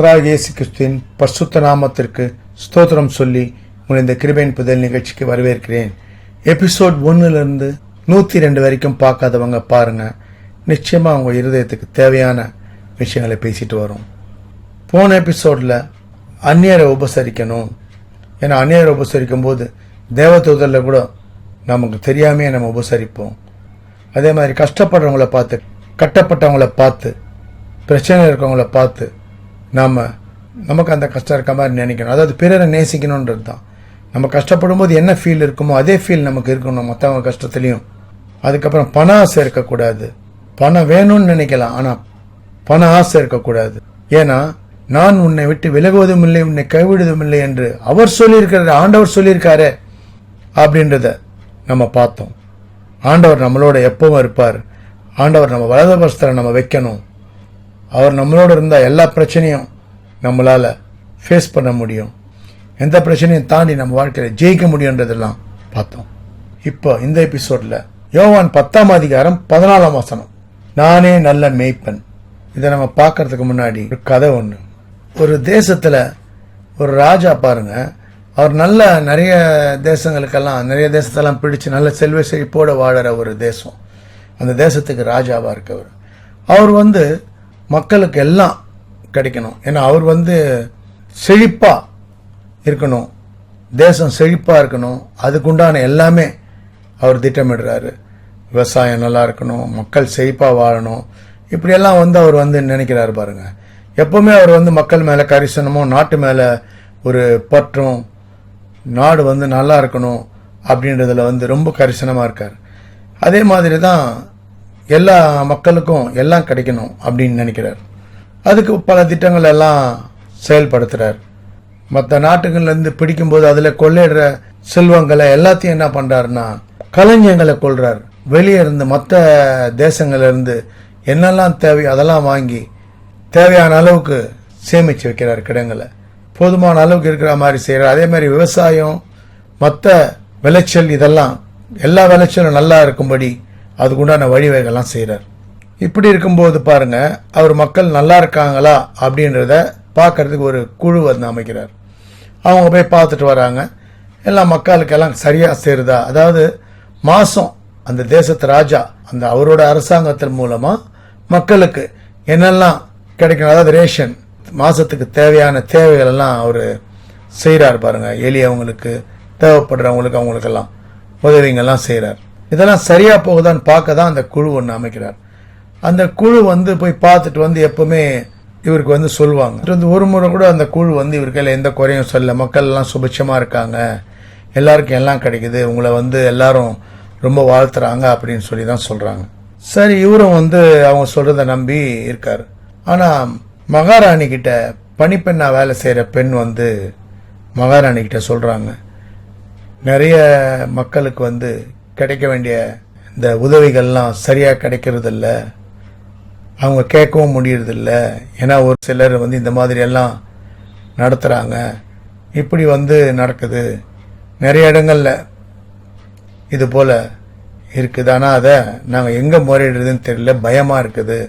இயேசு கிறிஸ்துவின் பரிசுத்த நாமத்திற்கு ஸ்தோத்திரம் சொல்லி உங்களை இந்த கிருபையின் புதல் நிகழ்ச்சிக்கு வரவேற்கிறேன். எபிசோட் 1 102 வரைக்கும் பார்க்காதவங்க பாருங்க. நிச்சயமா உங்க இருதயத்துக்கு தேவையான விஷயங்களை பேசிட்டு வரும். போன எபிசோட்ல அந்நியரை உபசரிக்கணும். ஏன்னா அந்நியரை உபசரிக்கும் போது தேவதூதரில் கூட நமக்கு தெரியாமே நம்ம உபசரிப்போம். அதே மாதிரி கஷ்டப்படுறவங்கள பார்த்து, கட்டப்பட்டவங்கள பார்த்து, பிரச்சனை இருக்கவங்கள பார்த்து நமக்கு அந்த கஷ்டம் இருக்க மாதிரி நினைக்கணும். அதாவது பிறரை நேசிக்கணுன்றது தான். நம்ம கஷ்டப்படும் போது என்ன ஃபீல் இருக்குமோ அதே ஃபீல் நமக்கு இருக்கணும் மற்றவங்க கஷ்டத்துலையும். அதுக்கப்புறம் பண ஆசை இருக்கக்கூடாது. பணம் வேணும்னு நினைக்கலாம், ஆனால் பண ஆசை இருக்கக்கூடாது. ஏன்னா நான் உன்னை விட்டு விலகுவதும் இல்லை, உன்னை கைவிடுவதும் இல்லை என்று அவர் சொல்லியிருக்கிறார், ஆண்டவர் சொல்லியிருக்காரு அப்படின்றத நம்ம பார்த்தோம். ஆண்டவர் நம்மளோட எப்பவும் இருப்பார். ஆண்டவர் நம்ம வலது பஸ்திரம் நம்ம வைக்கணும். அவர் நம்மளோட இருந்தால் எல்லா பிரச்சனையும் நம்மளால ஃபேஸ் பண்ண முடியும். எந்த பிரச்சனையும் தாண்டி நம்ம வாழ்க்கையில் ஜெயிக்க முடியுன்றதெல்லாம் பார்த்தோம். இப்போ இந்த எபிசோட்ல யோவான் 10ஆம் அதிகாரம் 14ஆம் வசனம், நானே நல்ல மேய்ப்பன். இதை நம்ம பார்க்கறதுக்கு முன்னாடி ஒரு கதை ஒன்று. ஒரு தேசத்துல ஒரு ராஜா பாருங்க, அவர் நிறைய தேசத்தெல்லாம் பிடிச்சு நல்ல செல்வ செழிப்போட வாழற ஒரு தேசம். அந்த தேசத்துக்கு ராஜாவா இருக்கவர். அவர் மக்களுக்கு எல்லாம் கிடைக்கணும். ஏன்னா அவர் செழிப்பா இருக்கணும், தேசம் செழிப்பா இருக்கணும். அதுக்குண்டான எல்லாமே அவர் திட்டமிடுறாரு. விவசாயம் நல்லா இருக்கணும், மக்கள் செழிப்பா வாழணும், இப்படியெல்லாம் அவர் நினைக்கிறாரு பாருங்க. எப்பவுமே அவர் மக்கள் மேல கரிசனமும், நாட்டு மேல ஒரு பற்றும், நாடு நல்லா இருக்கணும் அப்படின்றதுல ரொம்ப கரிசனமா இருக்கார். அதே மாதிரி தான் எல்லா மக்களுக்கும் எல்லாம் கிடைக்கணும் அப்படின்னு நினைக்கிறார். அதுக்கு பல திட்டங்கள் எல்லாம் செயல்படுத்துறார். மற்ற நாட்டுகள்லேருந்து பிடிக்கும்போது அதில் கொள்ளையிடுற செல்வங்களை எல்லாத்தையும் என்ன பண்றாருன்னா களஞ்சியங்களை கொள்றார். வெளியே இருந்து மற்ற தேசங்கள்ல இருந்து என்னெல்லாம் தேவையோ அதெல்லாம் வாங்கி தேவையான அளவுக்கு சேமிச்சு வைக்கிறார். கிடங்களை போதுமான அளவுக்கு இருக்கிற மாதிரி செய்யறார். அதே மாதிரி விவசாயம், மற்ற விளைச்சல், இதெல்லாம் எல்லா விளைச்சலும் நல்லா இருக்கும்படி அதுக்குண்டான வழிவகைகள்லாம் செய்யறார். இப்படி இருக்கும்போது பாருங்க, அவர் மக்கள் நல்லா இருக்காங்களா அப்படின்றத பார்க்கறதுக்கு ஒரு குழு அமைக்கிறார். அவங்க போய் பார்த்துட்டு வராங்க. எல்லா மக்களுக்கு எல்லாம் சரியா சேருதா, அதாவது மாசம் அந்த தேசத்து ராஜா அந்த அவரோட அரசாங்கத்தின் மூலமா மக்களுக்கு என்னெல்லாம் கிடைக்கணும், அதாவது ரேஷன், மாசத்துக்கு தேவையான தேவைகள் எல்லாம் அவர் செய்யறாரு பாருங்க. எளியவங்களுக்கு, தேவைப்படுறவங்களுக்கு, அவங்களுக்கெல்லாம் உதவிங்கெல்லாம் செய்யறார். இதெல்லாம் சரியா போகுதான்னு பார்க்க தான் அந்த குழு ஒன்று அமைக்கிறார். அந்த குழு போய் பார்த்துட்டு எப்பவுமே இவருக்கு சொல்லுவாங்க. ஒரு முறை கூட அந்த குழு இவருக்கு எந்த குறையும் சொல்ல, மக்கள் எல்லாம் சுபிட்சமா இருக்காங்க, எல்லாருக்கும் எல்லாம் கிடைக்குது, உங்களை எல்லாரும் ரொம்ப வாழ்த்துறாங்க அப்படின்னு சொல்லி தான் சொல்றாங்க. சரி, இவரும் அவங்க சொல்றத நம்பி இருக்காரு. ஆனா மகாராணி கிட்ட, பணிப்பெண்ணா வேலை செய்யற பெண் மகாராணி கிட்ட சொல்றாங்க, நிறைய மக்களுக்கு கிடைக்க வேண்டிய இந்த உதவிகள்லாம் சரியா கிடைக்கிறது இல்ல, அவங்க கேட்கவும் முடியறதில்ல. ஏன்னா ஒரு சிலர் இந்த மாதிரி எல்லாம் நடத்துறாங்க, இப்படி நடக்குது, நிறைய இடங்கள்ல இது போல இருக்குது. ஆனா அதை நாங்க எங்க முறையிடுறதுன்னு தெரியல, பயமா இருக்குது,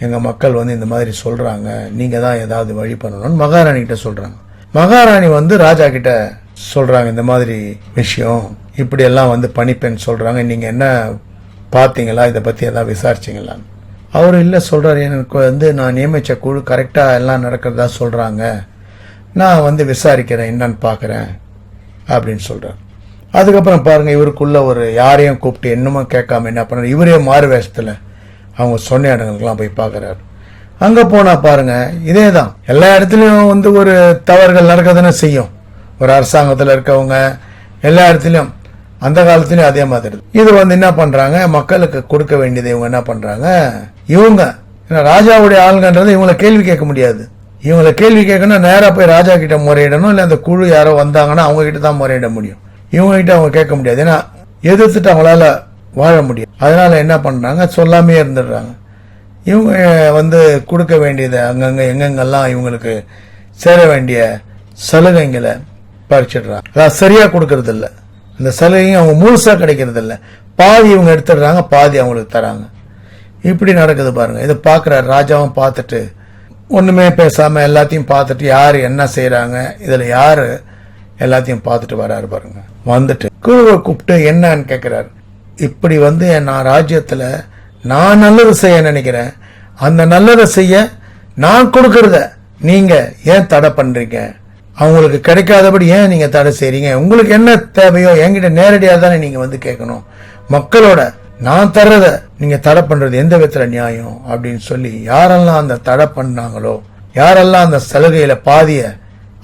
எங்க மக்கள் இந்த மாதிரி சொல்றாங்க, நீங்க தான் ஏதாவது வழி பண்ணணும்னு மகாராணி கிட்ட சொல்றாங்க. மகாராணி ராஜா கிட்ட சொல்றாங்க, இந்த மாதிரி விஷயம் இப்படி எல்லாம் பணிப்பெண் சொல்றாங்க, நீங்க என்ன பாத்தீங்களா, இதை பத்தி எல்லாம் விசாரிச்சீங்களா? அவரு இல்ல சொல்றாரு, எனக்கு நான் நியமிச்ச குழு கரெக்டா எல்லாம் நடக்கிறதா சொல்றாங்க, நான் விசாரிக்கிறேன், என்னன்னு பாக்குறேன் அப்படின்னு சொல்றாரு. அதுக்கப்புறம் பாருங்க, இவருக்குள்ள ஒரு யாரையும் கூப்பிட்டு என்னமோ கேட்காம என்ன பண்றாரு, இவரே மாறு வேஷத்துல அவங்க சொன்ன இடங்களுக்கெல்லாம் போய் பாக்குறாரு. அங்க போனா பாருங்க, இதேதான் எல்லா இடத்துலயும் ஒரு தவறுகள் நடக்கதானே செய்யும். ஒரு அரசாங்கத்துல இருக்கவங்க எல்லா இடத்துலயும், அந்த காலத்திலயும் அதே மாதிரி இது என்ன பண்றாங்க, மக்களுக்கு கொடுக்க வேண்டியது இவங்க என்ன பண்றாங்க, இவங்க ராஜாவுடைய ஆளுங்கன்றது இவங்களை கேள்வி கேட்க முடியாது. இவங்களை கேள்வி கேட்கணும், நேரா போய் ராஜா கிட்ட முறையிடணும், இல்ல அந்த குழு யாரோ வந்தாங்கன்னா அவங்க கிட்ட தான் முறையிட முடியும். இவங்க கிட்ட அவங்க கேட்க முடியாது, ஏன்னா எதிர்த்துட்டு அவங்களால வாழ முடியும். அதனால என்ன பண்றாங்க, சொல்லாமே இருந்துடுறாங்க. இவங்க கொடுக்க வேண்டியதை அங்கங்க எங்கெங்கெல்லாம் இவங்களுக்கு சேர வேண்டிய சலுகைங்களை பறிச்சிடுறாங்க. அதாவது சரியா கொடுக்கறது இல்ல, அந்த சலுகையும் அவங்க முழுசா கிடைக்கிறது இல்ல, பாதி இவங்க எடுத்துடுறாங்க, பாதி அவங்களுக்கு தராங்க. இப்படி நடக்குது பாருங்க. இதை பாக்குறாரு ராஜாவும், பார்த்துட்டு ஒண்ணுமே பேசாம எல்லாத்தையும் பார்த்துட்டு யாரு என்ன செய்யறாங்க, இதுல யாரு எல்லாத்தையும் பார்த்துட்டு வராரு பாருங்க. வந்துட்டு குருவை கூப்பிட்டு என்னன்னு கேட்கிறாரு. இப்படி நான் ராஜ்யத்துல நான் நல்லது செய்ய நினைக்கிறேன், அந்த நல்லதை செய்ய நான் கொடுக்கறத நீங்க ஏன் தடை பண்றீங்க? அவங்களுக்கு கிடைக்காதபடி ஏன் நீங்க தடை செய்றீங்க? உங்களுக்கு என்ன தேவையோ என்கிட்ட நேரடியா தானே நீங்க கேட்கணும். மக்களோட நான் தர்றத நீங்க தடை பண்றது எந்த விதத்துல நியாயம் அப்படின்னு சொல்லி யாரெல்லாம் அந்த தடை பண்ணாங்களோ, யாரெல்லாம் அந்த சலுகையில பாதிய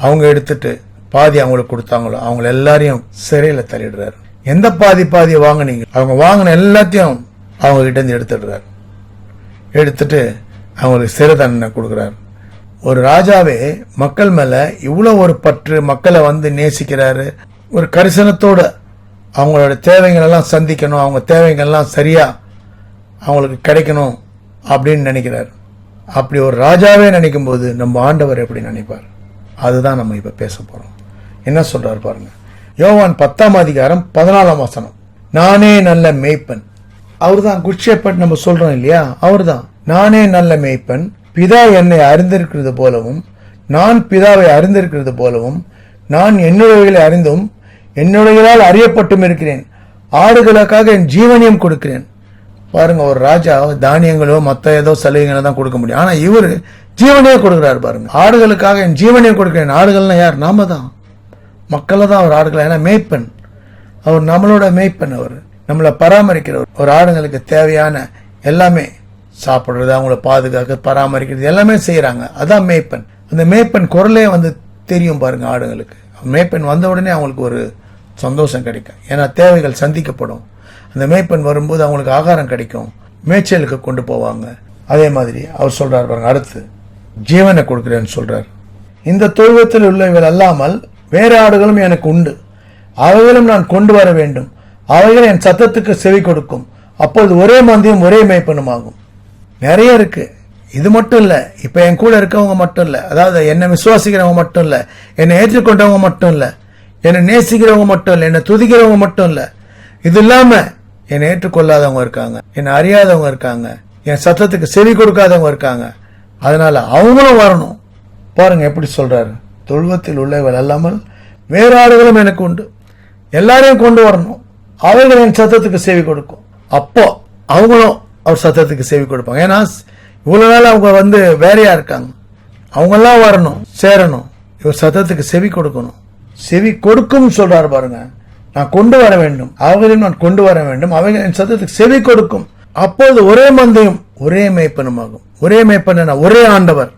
அவங்க எடுத்துட்டு பாதி அவங்களுக்கு கொடுத்தாங்களோ அவங்க எல்லாரையும் சிறையில தள்ளிடுறாரு. எந்த பாதியை வாங்கினீங்க, அவங்க வாங்கின எல்லாத்தையும் அவங்க கிட்ட இருந்து எடுத்துடுறாரு. எடுத்துட்டு அவங்களுக்கு சிறை தண்டனை கொடுக்குறாரு. ஒரு ராஜாவே மக்கள் மேல இவ்வளவு ஒரு பற்று, மக்களை நேசிக்கிறாரு, ஒரு கரிசனத்தோட அவங்களோட தேவைகள் எல்லாம் சந்திக்கணும், அவங்க தேவைகள் எல்லாம் சரியா அவங்களுக்கு கிடைக்கணும் அப்படின்னு நினைக்கிறார். அப்படி ஒரு ராஜாவே நினைக்கும் போது நம்ம ஆண்டவர் எப்படி நினைப்பார்? அதுதான் நம்ம இப்ப பேச போறோம். என்ன சொல்றாரு பாருங்க. யோவான் 10:14 நானே நல்ல மேய்ப்பன். அவர்தான் குட் ஷெப்பர்ட் நம்ம சொல்றோம் இல்லையா, அவர்தான். நானே நல்ல மேய்ப்பன், பிதா என்னை அறிந்திருக்கிறது போலவும் நான் பிதாவை அறிந்திருக்கிறது போலவும் நான் என்னுடையவர்களை அறிந்தும் என்னுடையதால் அறியப்பட்டும் இருக்கிறேன். ஆடுகளுக்காக என் ஜீவனையும் கொடுக்கிறேன். பாருங்க, ஒரு ராஜா தானியங்களோ மத்த ஏதோ சலுகைகளை தான் கொடுக்க முடியும், ஆனா இவரு ஜீவனையே கொடுக்கிறாரு பாருங்க. ஆடுகளுக்காக என் ஜீவனையும் கொடுக்கிறேன். ஆடுகள்னா யார்? நாம தான், மக்களை தான் அவர் ஆடுகள். ஏன்னா மேய்ப்பன், அவர் நம்மளோட மேய்ப்பன், அவர் நம்மளை பராமரிக்கிறவர். ஒரு ஆடுகளுக்கு தேவையான எல்லாமே சாப்பிடுறது, அவங்கள பாதுகாக்க, பராமரிக்கிறது எல்லாமே செய்யறாங்க. அதான் மேய்ப்பன். அந்த மேய்ப்பன் குரலே தெரியும் பாருங்க ஆடுகளுக்கு. மேய்ப்பன் வந்த உடனே அவங்களுக்கு ஒரு சந்தோஷம் கிடைக்கும், ஏன்னா தேவைகள் சந்திக்கப்படும். அந்த மேய்ப்பன் வரும்போது அவங்களுக்கு ஆகாரம் கிடைக்கும், மேய்ச்சலுக்கு கொண்டு போவாங்க. அதே மாதிரி அவர் சொல்றாரு பாருங்க, அடுத்து ஜீவனை கொடுக்கிறேன்னு சொல்றாரு. இந்த தொழுவத்தில் உள்ளவர்கள் அல்லாமல் வேற ஆடுகளும் எனக்கு உண்டு, அவைகளும் நான் கொண்டு வர வேண்டும், அவைகள் என் சத்தத்துக்கு செவி கொடுக்கும், அப்பொழுது ஒரே மந்தையும் ஒரே மேய்ப்பனும் ஆகும். நிறைய இருக்கு, இது மட்டும் இல்ல. இப்ப என் கூட இருக்கவங்க மட்டும் இல்ல, அதாவது என்னை விசுவாசிக்கிறவங்க மட்டும் இல்ல, என்னை ஏற்றுக்கொண்டவங்க மட்டும் இல்ல, என்னை நேசிக்கிறவங்க மட்டும் இல்ல, என்னை துதிக்கிறவங்க மட்டும் இல்ல, இது இல்லாம என்னை ஏற்றுக்கொள்ளாதவங்க இருக்காங்க, என்னை அறியாதவங்க இருக்காங்க, என் சத்தத்துக்கு செவி கொடுக்காதவங்க இருக்காங்க. அதனால அவங்களும் வரணும். பாருங்க எப்படி சொல்றாரு. தொழுவத்தில் உள்ளவர்கள் அல்லாமல் வேற ஆடுகளும் எனக்கு உண்டு, எல்லாரையும் கொண்டு வரணும், அவைகள் என் சத்தத்துக்கு செவி கொடுக்கும், அப்போ அவங்களும் அவர் சத்தத்துக்கு செவி கொடுப்பாங்க. ஏன்னா இவ்வளவு நாள் அவங்க வேறையா இருக்காங்க, அவங்க எல்லாம் வரணும், சேரணும், இவர் சத்தத்துக்கு செவி கொடுக்கணும். செவி கொடுக்கும் சொல்றாரு பாருங்க. நான் கொண்டு வர வேண்டும், அவைகளையும் நான் கொண்டு வர வேண்டும், அவைகள் என் சத்தத்துக்கு செவி கொடுக்கும், அப்போது ஒரே மந்தையும் ஒரே மேய்ப்பனும் ஆகும். ஒரே மேய்ப்பன், ஒரே ஆண்டவர்,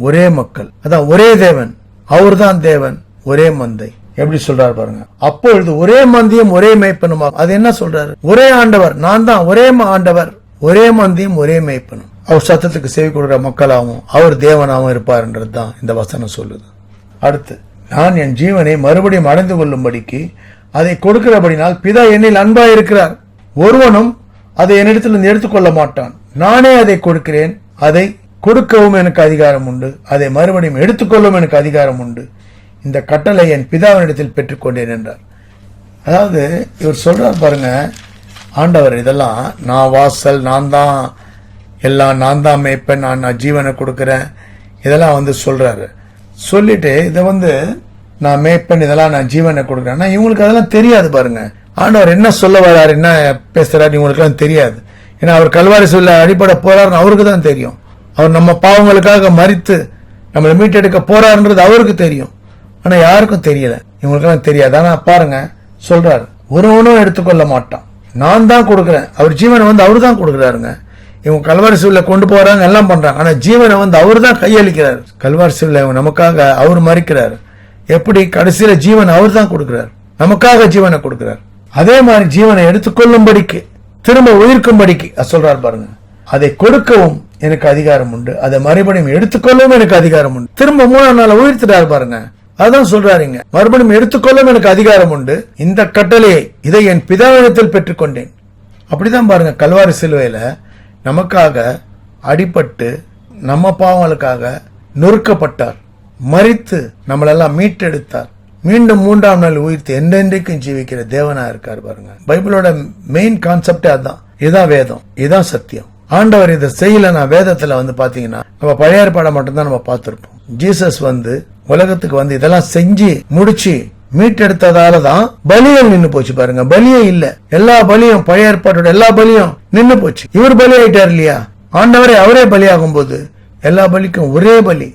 ஒரே மக்கள், அதான் ஒரே தேவன், அவர் தான் தேவன், ஒரே மந்தை. எப்படி சொல்றாரு பாருங்க. அப்பொழுது ஒரே மந்தையும் ஒரே மேய்ப்பனும் ஆகும். அது என்ன சொல்றாரு? ஒரே ஆண்டவர், நான் தான் ஒரே ஆண்டவர், ஒரே மந்தையும் ஒரே மேய்ப்பனும், அவர் சத்தத்துக்கு செவி கொடுக்கிற மக்களாகவும் அவர் தேவனாகவும் இருப்பார்ன்றது தான் இந்த வசனம் சொல்லுது. அடுத்து, நான் என் ஜீவனை மறுபடியும் அடைந்து கொள்ளும்படிக்கு அதை கொடுக்கிறபடினால் பிதா என்னில் அன்பாய் இருக்கிறார், ஒருவனும் அதை என்னிடத்திலிருந்து எடுத்துக்கொள்ள மாட்டான். நானே அதை கொடுக்கிறேன், அதை கொடுக்கவும் எனக்கு அதிகாரம் உண்டு, அதை மறுபடியும் எடுத்துக்கொள்ளவும் எனக்கு அதிகாரம் உண்டு. இந்த கட்டளை என் பிதாவினிடத்தில் பெற்றுக்கொண்டேன் என்றார். அதாவது இவர் சொல்றார் பாருங்க, ஆண்டவர் இதெல்லாம் நான் வாசல், நான் தான் எல்லாம், நான் தான் மேய்ப்பேன், நான் ஜீவனை கொடுக்கிறேன், இதெல்லாம் சொல்றாரு. சொல்லிட்டு இதை நான் மேய்ப்பேன், இதெல்லாம் நான் ஜீவனை கொடுக்கிறேன். இவங்களுக்கு அதெல்லாம் தெரியாது பாருங்க. ஆண்டவர் என்ன சொல்ல வர்றாரு, என்ன பேசுறாரு, இவங்களுக்கு எல்லாம் தெரியாது. ஏன்னா அவர் கல்வாரி சொல்ல அடிப்படை போறாருன்னு அவருக்கு தான் தெரியும். அவர் நம்ம பாவங்களுக்காக மரித்து நம்மளை மீட்டெடுக்க போறாருன்றது அவருக்கு தெரியும். ஆனா யாருக்கும் தெரியல, இவங்களுக்கெல்லாம் தெரியாது. ஆனா பாருங்க சொல்றாரு, ஒருவனும் எடுத்துக்கொள்ள மாட்டான், நான் தான் கொடுக்கிறேன். அவர் ஜீவனை அவரு தான் கொடுக்கிறாருங்க. இவங்க கல்வாரி சிலுவையில கொண்டு போறாங்க, எல்லாம் பண்றாங்க, ஆனா ஜீவனை அவரு தான் கையளிக்கிறார். கல்வாரி சிலுவையில நமக்காக அவர் மறிக்கிறார். எப்படி? கடைசியில ஜீவன் அவர் தான் கொடுக்கிறார், நமக்காக ஜீவனை கொடுக்கிறார். அதே மாதிரி ஜீவனை எடுத்துக்கொள்ளும்படிக்கு, திரும்ப உயிர்க்கும்படிக்கு சொல்றார் பாருங்க. அதை கொடுக்கவும் எனக்கு அதிகாரம் உண்டு, அதை மறுபடியும் எடுத்துக்கொள்ளவும் எனக்கு அதிகாரம் உண்டு. திரும்ப 3ஆம் நாள் உயிர்த்துறாரு பாருங்க. அதான் சொல்றாருங்க, மறுபடியும் எடுத்துக்கொள்ளும் எனக்கு அதிகாரம் உண்டு, இந்த கட்டளையை இதை என் பிதாவிடத்தில் பெற்றுக்கொண்டேன். அப்படிதான் பாருங்க, கல்வாரி சிலுவையில நமக்காக அடிபட்டு நம்ம பாவங்களுக்காக நொறுக்கப்பட்டார், மரித்து நம்மளெல்லாம் மீட்டெடுத்தார், மீண்டும் 3ஆம் நாள் உயிர்த்து என்றென்றைக்கும் ஜீவிக்கிற தேவனா இருக்கார் பாருங்க. பைபிளோட மெயின் கான்செப்டே அதான். இதுதான் வேதம், இதுதான் சத்தியம். ஆண்டவர் இதை செய்யலன்னா வேதத்துல பாத்தீங்கன்னா நம்ம பழைய ஏற்பாடை மட்டும்தான் நம்ம பார்த்திருப்போம். ஜீசஸ் உலகத்துக்கு இதெல்லாம் செஞ்சு முடிச்சு மீட்டெடுத்ததாலதான் பலியம் நின்னு போச்சு. பாருங்க, பலியே இல்ல. எல்லா பலியும் பழைய ஏற்பாட்டோட எல்லா பலியும் நின்னு போச்சு. இவர் பலியாயிட்டார் இல்லையா? ஆண்டவரே அவரே பலியாகும் போது எல்லா பலிக்கும் ஒரே பலி,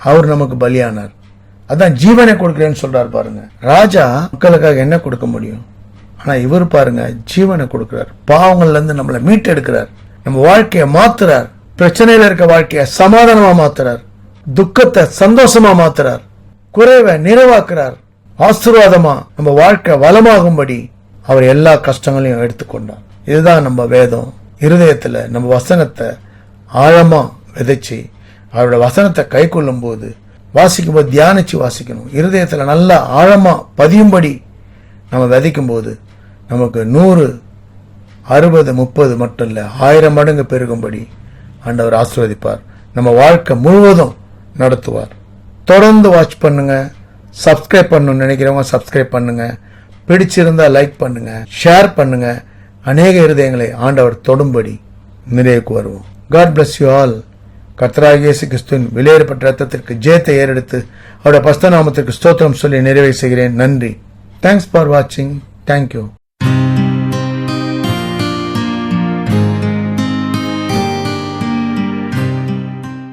அவர் நமக்கு பலியானார். அதான் ஜீவனை கொடுக்கிறேன்னு சொல்றாரு. பாருங்க, ராஜா மக்களுக்காக என்ன கொடுக்க முடியும்? ஆனா இவர் பாருங்க ஜீவனை கொடுக்கிறார். பாவங்கள்ல இருந்து நம்மளை மீட்டெடுக்கிறார், நம்ம வாழ்க்கைய மாத்துறார், பிரச்சனையில இருக்க வாழ்க்கைய சமாதானமா மாத்துறார், துக்கத்தை சந்தோஷமா மாத்துறார், குறைவை நிறைவாக்குறார், ஆசீர்வாதமா நம்ம வாழ்க்கை வளமாகும்படி அவர் எல்லா கஷ்டங்களையும் எடுத்துக்கொண்டார். இதுதான் நம்ம வேதம். இருதயத்துல நம்ம வசனத்தை ஆழமா விதைச்சு அவரோட வசனத்தை கை கொள்ளும் போது வாசிக்கும் போது தியானிச்சு வாசிக்கணும். இருதயத்துல நல்லா ஆழமா பதியும்படி நம்ம விதைக்கும் போது நமக்கு 100, 60, 30 மட்டும் இல்ல 1000 மடங்கு பெருகும்படி ஆண்டவர் ஆசீர்வதிப்பார். நம்ம வாழ்க்கை முழுவதும் நடத்துவார். தொடர்ந்து வாட்ச் பண்ணுங்க. சப்ஸ்கிரைப் பண்ணணும்னு நினைக்கிறவங்க சப்ஸ்கிரைப் பண்ணுங்க. பிடிச்சிருந்தா லைக் பண்ணுங்க, ஷேர் பண்ணுங்க. அநேக இருதயங்களை ஆண்டவர் தொடும்படி நிறைவுக்கு வருவோம். God bless you all. கர்த்தராகிய இயேசு கிறிஸ்துவின் விலையேறப்பட்ட ரத்தத்திற்கு ஜெயத்தை ஏறெடுத்து அவருடைய பரிசுத்த நாமத்திற்கு ஸ்தோத்திரம் சொல்லி நிறைவு செய்கிறேன். நன்றி. தேங்க்ஸ் ஃபார் வாட்சிங். தேங்க்யூ.